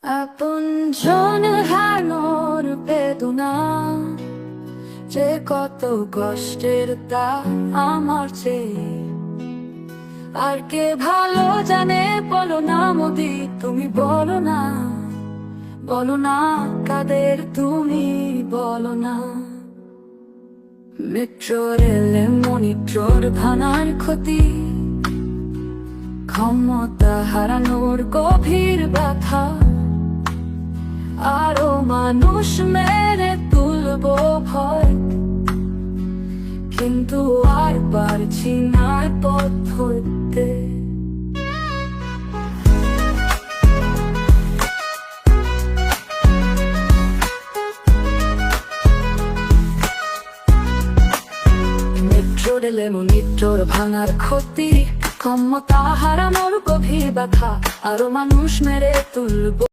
আপনজন হারানোর বেদনা যে কত কষ্টের তা আমার চেয়ে আর কে ভালো জানে। বলো না মোদি, তুমি বলো না, বলো না কাদের তুমি বলো না। মেট্রো রেলে মনিটর ভাঙার ক্ষতি, ক্ষমতা হারানোর গভীর ব্যথা, আরো মানুষ মেরে তুলবো ভয়, কিন্তু আর পারছি না পথ ধরতে। মেট্রো রেলে মনিটর ভাঙার ক্ষতি, ক্ষমতা হারানোর গভীর ব্যথা, আরো মানুষ মেরে তুলবো